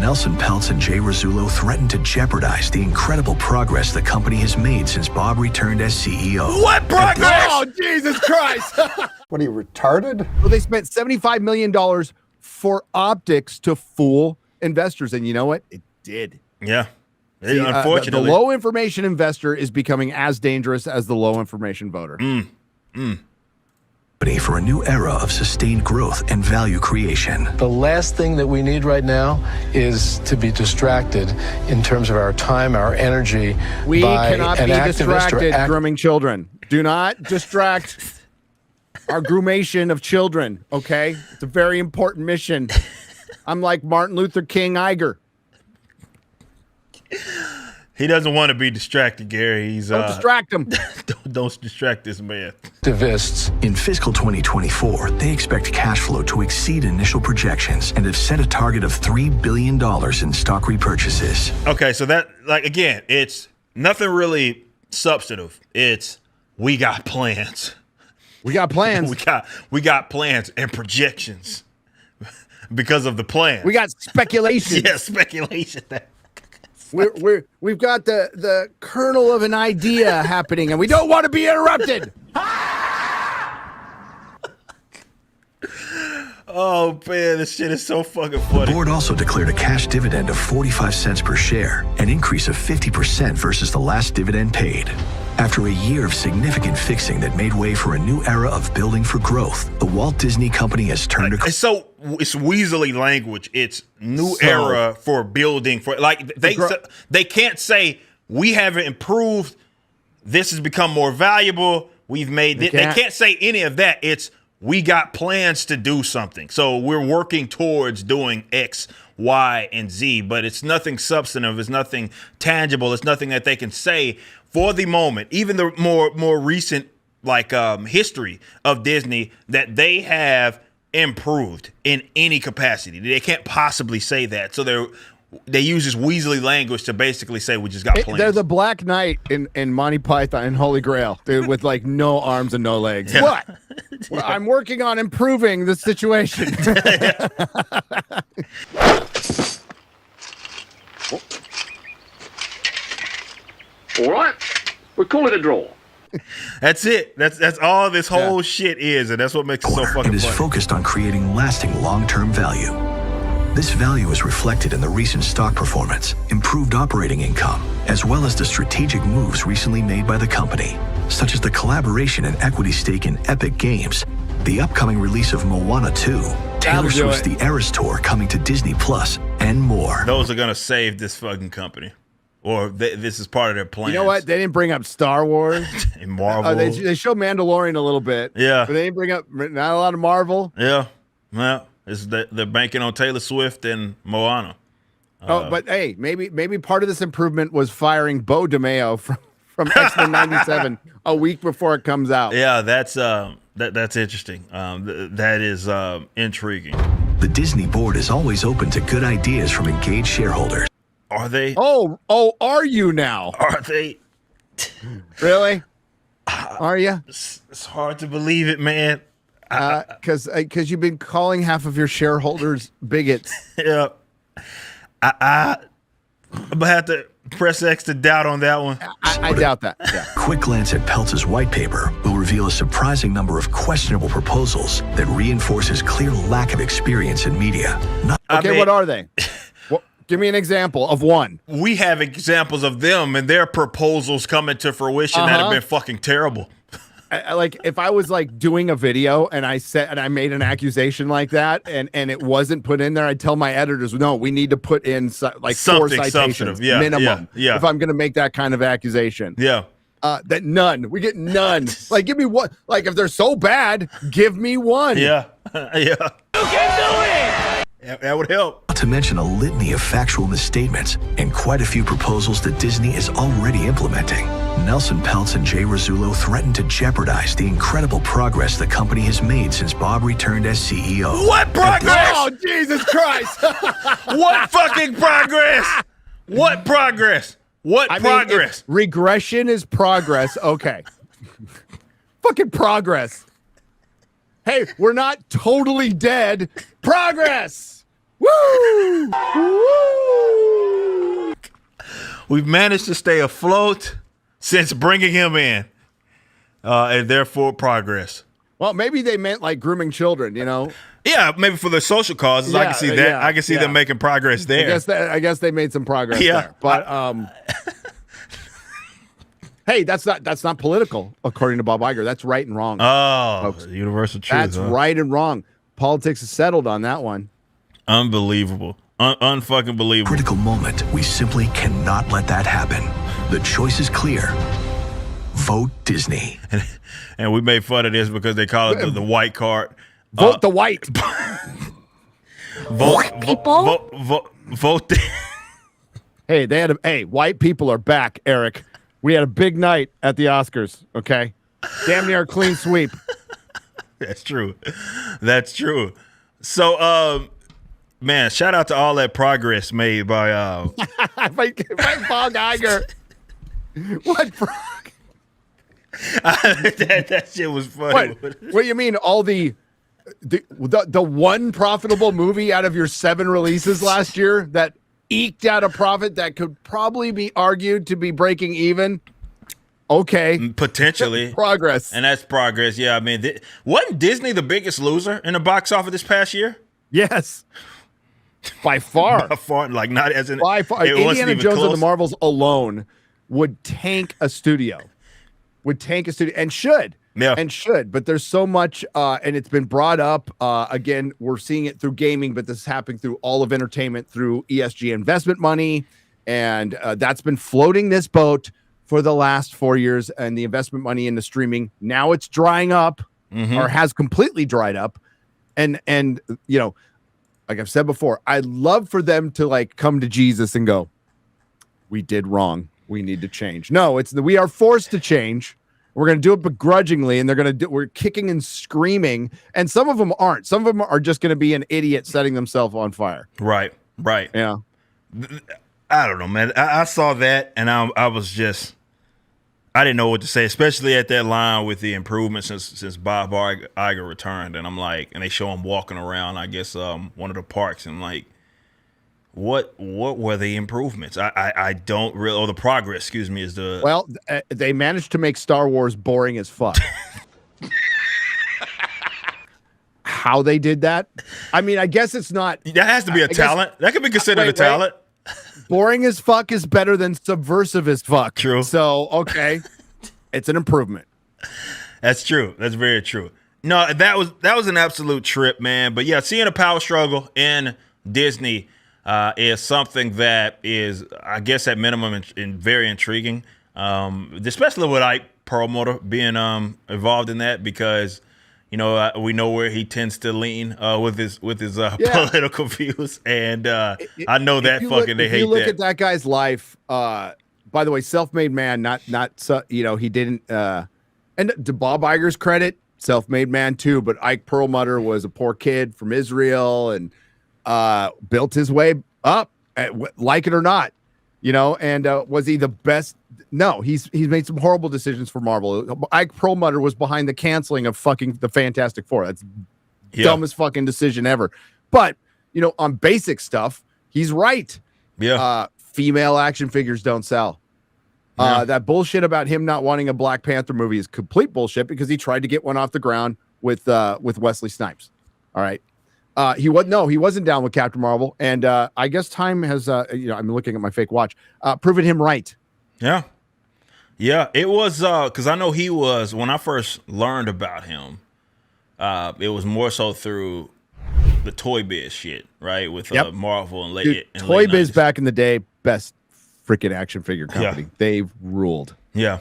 Nelson Peltz and Jay Rizzullo threatened to jeopardize the incredible progress the company has made since Bob returned as CEO. What progress? Oh, Jesus Christ. What are you, retarded? Well, they spent $75 million for optics to fool investors. And you know what? It did. Yeah. See, unfortunately. the low information investor is becoming as dangerous as the low information voter. For a new era of sustained growth and value creation. The last thing that we need right now is to be distracted in terms of our time, our energy. We cannot be distracted or grooming children. Do not distract our groomation of children, okay? It's a very important mission. I'm like Martin Luther King Iger. He doesn't want to be distracted, Gary. Don't distract him. Don't distract this man. activists. In fiscal 2024, they expect cash flow to exceed initial projections and have set a target of $3 billion in stock repurchases. Okay, so that, like, again, it's nothing really substantive. It's we got plans. We got plans. we got plans and projections because of the plan. We got speculation. Yeah, speculation. We've got the kernel of an idea happening, and we don't want to be interrupted. Oh, man, this shit is so fucking funny. The board also declared a cash dividend of 45 cents per share, an increase of 50% versus the last dividend paid. After a year of significant fixing that made way for a new era of building for growth, the Walt Disney Company has turned a... So it's Weasley language. It's new era for building for, like, they can't say we haven't improved. This has become more valuable. We've made they can't say any of that. It's we got plans to do something. So we're working towards doing X, Y, and Z, but it's nothing substantive. It's nothing tangible. It's nothing that they can say for the moment. Even the more recent history of Disney that they have improved in any capacity. They can't possibly say that. So they use this Weasley language to basically say we just got plans. They're the Black Knight in Monty Python and Holy Grail, dude, with like no arms and no legs. Yeah. What? Well, I'm working on improving the situation. All right, we'll call it a draw. That's it. That's all this whole shit is, and that's what makes it so fucking and is funny. focused on creating lasting long-term value. This value is reflected in the recent stock performance, improved operating income, as well as the strategic moves recently made by the company, such as the collaboration and equity stake in Epic Games, the upcoming release of Moana 2, Taylor Swift's The Eras Tour coming to Disney Plus, and more. Those are going to save this fucking company. Or this is part of their plan. You know what? They didn't bring up Star Wars. And Marvel. They showed Mandalorian a little bit. Yeah. But they didn't bring up not a lot of Marvel. Yeah. Well, they're banking on Taylor Swift and Moana. But hey, maybe part of this improvement was firing Bo DeMeo from X-Men 97 a week before it comes out. Yeah, that's interesting. That is intriguing. The Disney board is always open to good ideas from engaged shareholders. Are they? Oh, are you now? Are they? Really? Are you? It's hard to believe it, man. Because you've been calling half of your shareholders bigots. Yeah. I'm going to have to press X to doubt on that one. I doubt that. Yeah. Quick glance at Peltz's white paper will reveal a surprising number of questionable proposals that reinforce his clear lack of experience in media. What are they? Give me an example of one. We have examples of them and their proposals coming to fruition that have been fucking terrible. Like if I was like doing a video and I made an accusation like that and it wasn't put in there, I'd tell my editors, no, we need to put in like something 4 citations minimum. Yeah. If I'm going to make that kind of accusation. Yeah. That none. We get none. Like give me one. Like if they're so bad, give me one. Yeah. Yeah. You can do it. That would help. Not to mention a litany of factual misstatements and quite a few proposals that Disney is already implementing. Nelson Peltz and Jay Rizzullo threatened to jeopardize the incredible progress the company has made since Bob returned as CEO. What progress? Oh, Jesus Christ. What fucking progress? What progress? What progress? Regression is progress. Okay. Fucking progress. Hey, we're not totally dead. Progress. Woo! Woo! We've managed to stay afloat since bringing him in, and therefore progress. Well, maybe they meant like grooming children, you know? Yeah, maybe for the social causes. I can see that. Yeah, I can see them making progress there. I guess they made some progress there. But hey, that's not political, according to Bob Iger. That's right and wrong. Oh, folks. universal truth. That's right and wrong. Politics is settled on that one. Unbelievable. Unfucking believable. Critical moment. We simply cannot let that happen. The choice is clear. Vote Disney. And we made fun of this because they call it the white card. Vote the white. Vote people. Vote. Hey, white people are back, Eric. We had a big night at the Oscars, okay? Damn near a clean sweep. That's true. That's true. So, man, shout out to all that progress made by by Bob Iger. What that shit was funny. What do you mean? All the one profitable movie out of your 7 releases last year that eked out a profit that could probably be argued to be breaking even? Okay. Potentially. Progress. And that's progress. Yeah, I mean, wasn't Disney the biggest loser in the box office this past year? Yes. By far. By far. Like, not as in. By far. Indiana Jones and the Marvels alone would tank a studio. And should. Yeah. And should. But there's so much, and it's been brought up. Again, we're seeing it through gaming, but this is happening through all of entertainment, through ESG investment money. And that's been floating this boat for the last 4 years, and the investment money into streaming. Now it's drying up, or has completely dried up. And you know, like I've said before, I'd love for them to like come to Jesus and go, we did wrong. We need to change. No, we are forced to change. We're going to do it begrudgingly, and we're kicking and screaming. And some of them aren't. Some of them are just going to be an idiot setting themselves on fire. Right. Yeah. I don't know, man. I saw that, and I was just, I didn't know what to say, especially at that line with the improvement since Bob Iger returned. And I'm like, and they show him walking around, I guess, one of the parks. And I'm like, what were the improvements? I don't really, or the progress, excuse me, is the. Well, they managed to make Star Wars boring as fuck. How they did that? I mean, I guess it's not. That has to be a talent. That could be considered a talent. Boring as fuck is better than subversive as fuck. True. So, okay. It's an improvement. That's true. That's very true. No, that was an absolute trip, man. But yeah, seeing a power struggle in Disney is something that is, I guess, at minimum, very intriguing. Especially with Ike Perlmutter being involved in that, because you know we know where he tends to lean with his political views, and I know that fucking they hate that. If you look at that guy's life, by the way, self-made man, not you know, he didn't. And to Bob Iger's credit, self-made man too, but Ike Perlmutter was a poor kid from Israel and built his way up, like it or not, you know. And was he the best? No, he's made some horrible decisions for Marvel. Ike Perlmutter was behind the canceling of fucking the Fantastic Four. That's dumbest fucking decision ever. But you know, on basic stuff, he's right. Yeah. Female action figures don't sell. That bullshit about him not wanting a Black Panther movie is complete bullshit, because he tried to get one off the ground with Wesley Snipes. All right. He wasn't down with Captain Marvel, and I guess time has you know, I'm looking at my fake watch, proven him right. Yeah, it was because I know he was, when I first learned about him, it was more so through the Toy Biz shit, right? With Marvel and Toy Biz 90s. back in the day, best freaking action figure company. Yeah. They've ruled. Yeah.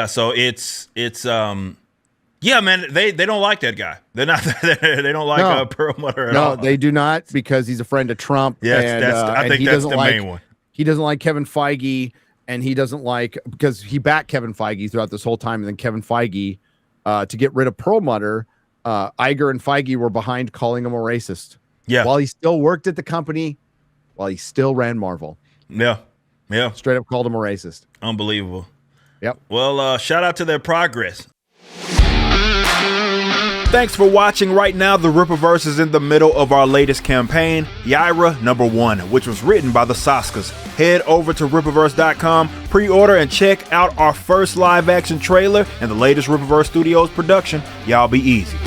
So it's yeah, man. They don't like that guy. They're not. They don't like Perlmutter at all. No, they do not, because he's a friend of Trump. Yeah, I think that's the main one. He doesn't like Kevin Feige. And he doesn't like, because he backed Kevin Feige throughout this whole time. And then Kevin Feige, to get rid of Perlmutter, Iger and Feige were behind calling him a racist. Yeah. While he still worked at the company, while he still ran Marvel. Yeah. Straight up called him a racist. Unbelievable. Yep. Well, shout out to their progress. Thanks for watching. Right now, the Rippaverse is in the middle of our latest campaign, Yaira #1, which was written by the Saskas. Head over to Rippaverse.com, pre-order, and check out our first live-action trailer and the latest Rippaverse Studios production, Y'all Be Easy.